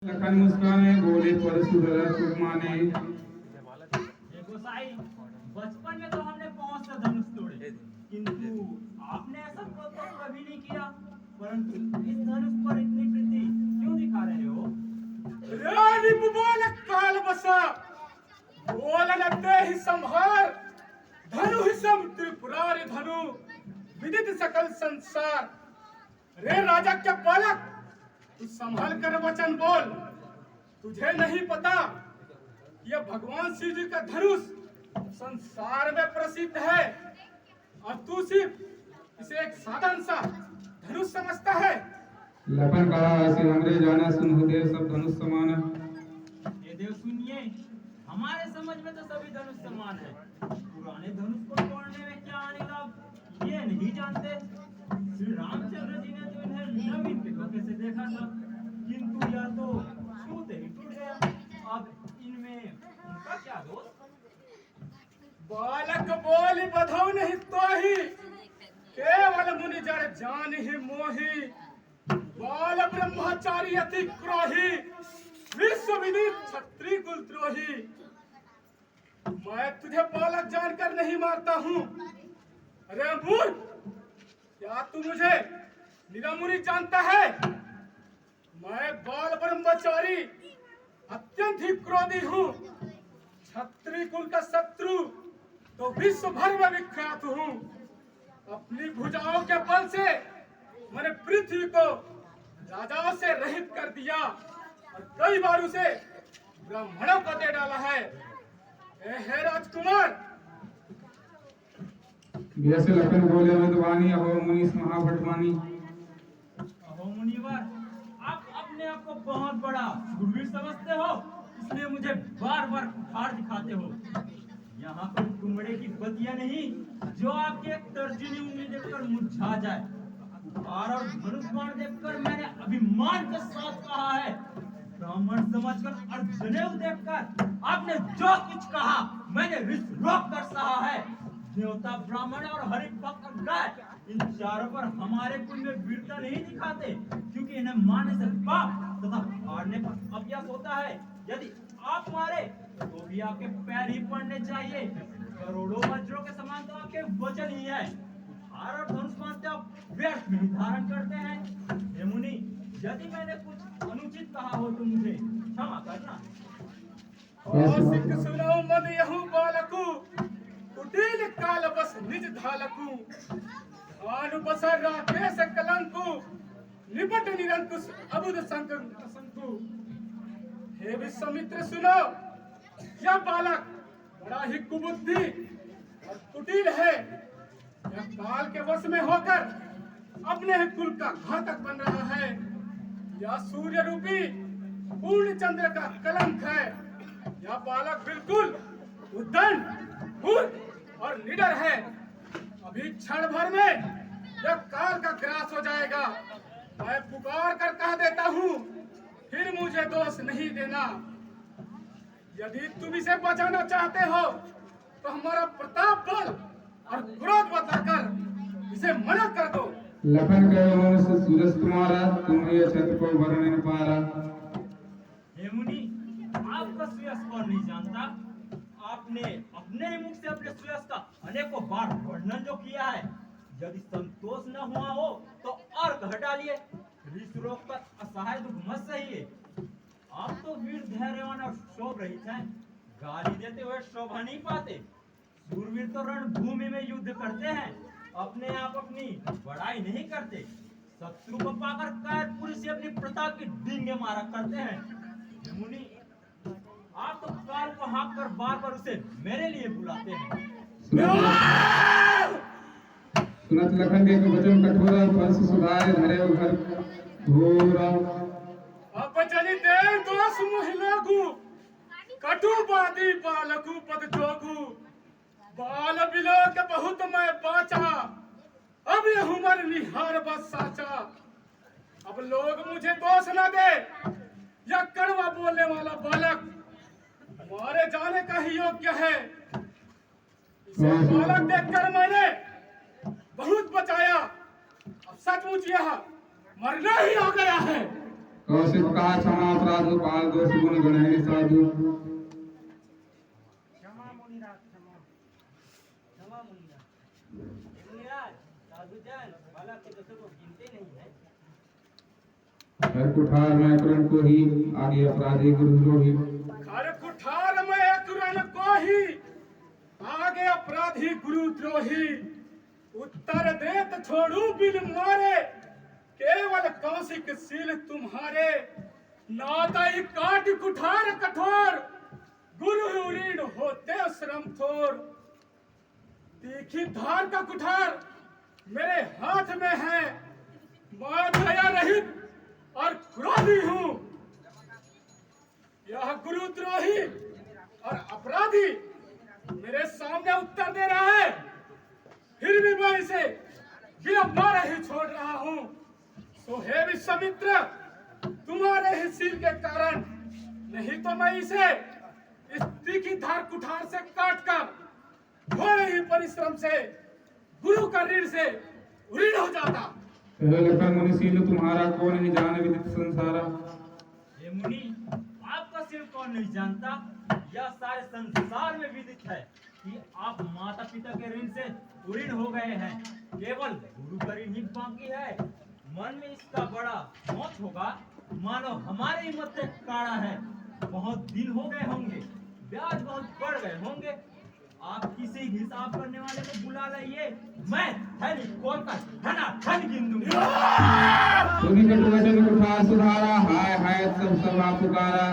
लखन मुस्काने बोले परशुधरा तुम माने। गोसाई, बचपन में तो हमने 500 धनुष तोड़े, किंतु आपने ऐसा तो कभी नहीं किया। परंतु इस धनुष पर इतनी प्रीति क्यों दिखा रहे हो? रानी बोल काल बसा बोल लगते ही संहार धनु ही सम त्रिपुरारी धनु विदित सकल संसार। रे राजा के बालक, तू संभल कर वचन बोल। तुझे नहीं पता यह भगवान शिव जी का धनुष संसार में प्रसिद्ध है और तू सिर्फ इसे एक साधारण सा धनुष समझता है। लखन कहा ऐसे हमरे जाना सुन देव सब धनुष समान। ये देव सुनिए, हमारे समझ में तो सभी धनुष समान है। पुराने धनुष को तोड़ने में क्या आने लाभ ये नहीं जानते। श्री रामचंद्र जी ने तो इन्हें नवीन के धोखे से देखा था, किंतु यह तो छूते ही टूट गया। अब इनमें उनका क्या दोष? बालक बोली बधौ नहीं तो ही केवल मुनि जड़ जान ही मोही। बाल ब्रह्मचारी अति क्रोही विश्व विदित क्षत्रिय कुल द्रोही। मैं तुझे बालक जानकर नहीं मारता हूँ। अरे मूर्ख, क्या तू मुझे निरामुरी जानता है? मैं बाल ब्रह्मचारी अत्यंत ही क्रोधी हूँ। क्षत्रिय कुल का शत्रु तो विश्व भर में विख्यात हूँ। अपनी भुजाओं के बल से मैंने पृथ्वी को राजाओं से रहित कर दिया और कई बार उसे ब्राह्मणों को दे डाला है। हे राजकुमार, जैसे लखन बोले मधुवानी अहो मुनीस महाभटवानी। अहो मुनिवर, आप अपने आप को बहुत बड़ा शूरवीर समझते हो, इसलिए मुझे बार बार हार दिखाते हो। यहाँ पर कुमड़े की बतिया नहीं जो आपके एक तर्जनी उंगली देखकर मुरझा जाए। और धनुष बाण देखकर मैंने अभिमान के साथ कहा है। ब्राह्मण समझकर और जनेऊ देखकर आपने जो कुछ कहा मैंने रिस रोक कर सहा है। देवता ब्राह्मण और हरिभक्त और गाय, इन चारों पर हमारे कुल में वीरता नहीं दिखाते, क्योंकि इन्हें मारने से पाप तथा हारने पर अभ्यास होता है। यदि आप मारे तो भी आपके पैर ही पड़ने चाहिए। करोड़ों वज्रों के समान तो आपके वचन ही है। हार और धनुष मानते आप व्यर्थ में धारण करते हैं। हे मुनि, यदि मैंने कुछ अनुचित कहा हो तो मुझे क्षमा करना। सिख सुनो मद यहू बालकू कुटिल काल बस निज धालकू। भानु बसर राकेश कलंकु निपट निरंकुश अबुध संकु। हे विश्वामित्र सुनो, यह बालक बड़ा ही कुबुद्धि और कुटिल है। यह काल के वश में होकर अपने ही कुल का घातक बन रहा है। यह सूर्य रूपी पूर्ण चंद्र का कलंक है। यह बालक बिल्कुल उद्दंड, मूर्ख और निडर है। अभी क्षण भर में यह काल का ग्रास हो जाएगा। मैं पुकार कर कह देता हूँ, फिर मुझे दोष नहीं देना। यदि तुम इसे बचाना चाहते हो तो हमारा प्रताप बल और क्रोध बताकर इसे मना कर दो। लखन कहे मनुष्य सूरज तुम्हारा तुम ये छत्र को वर्ण न पारा। हे मुनि, आपका श्रेयस कौन नहीं जानता? आपने अपने मुख से अपने श्रेयस का अनेकों बार वर्णन जो किया है। यदि संतोष न हुआ हो तो और कह डालिए। ऋष रोग कर असहाय दुख मत सहिए। आप तो वीर धैर्यवान और शोभ रहित हैं। गाली देते हुए शोभा नहीं पाते। सूरवीर तो रणभूमि में युद्ध करते हैं, अपने आप अपनी बड़ाई नहीं करते। शत्रु को पाकर कायरपुरी से अपनी प्रताप की डींगे मारा करते हैं। मुनि, आप तो काल को हाँक कर बार बार उसे मेरे लिए बुलाते हैं। सुनत लखन के वचन कठोरा फल सुधारे धरे घर घोरा। अब चली देर दोष मोहि लागू कटु बादी बालकू पद जोगू। बाल बिलोक बहुत मैं बाचा अब यह उमर निहार बस साचा। अब लोग मुझे दोष न दे। यह कड़वा बोलने वाला बालक मारे जाने का ही योग्य है। इसे बालक देखकर मैंने बहुत बचाया। अब सचमुच यह मरना ही हो गया है। कौशिक कहा क्षमा अपराध पाल दोष गुण गणहि साधु। क्षमा मुनिराज, क्षमा क्षमा मुनिराज। मुनिराज, साधुजन बालक के दोषों को गिनते नहीं है। हर कुठार में करण को ही आगे अपराधी गुरुद्रोही। हर कुठार में करण को ही आगे अपराधी गुरुद्रोही। उत्तर देत छोड़ू बिन मारे, केवल कौशिक सील तुम्हारे। नादाई काट कुठार कठोर, गुरु ऋण होते श्रम थोर। तीखी धार का कुठार मेरे हाथ में है, मैं दया रहित और क्रोधी हूं। यह गुरुद्रोही और अपराधी मेरे सामने उत्तर दे रहा है, फिर भी मैं इसे बिना मारे ही छोड़ रहा हूं। सो हे विश्वामित्र, तुम्हारे ही सील के कारण, नहीं तो मैं इसे इस तीखी धार कुठार से काट कर थोड़े ही परिश्रम से गुरु का ऋण से ऋण हो जाता। लखन मुनि सील तुम्हारा कौन नहीं जाने विदित संसारा। हे मुनि, आपका सिर कौन नहीं जानता? यह सारे संसार में विदित है कि आप माता पिता के ऋण से ऋण हो गए हैं। केवल गुरु का ऋण ही बाकी है। मन में इसका बड़ा मौत होगा, मानो हमारे ही मत से काढ़ा है। बहुत दिन हो गए होंगे, ब्याज बहुत बढ़ गए होंगे। आप किसी हिसाब करने वाले को बुला लाइए, मैं थैली खोलकर धना धन गिन दूंगा। सुनी कटु वचन कुठार सुधारा, हाय हाय सब सब आप पुकारा।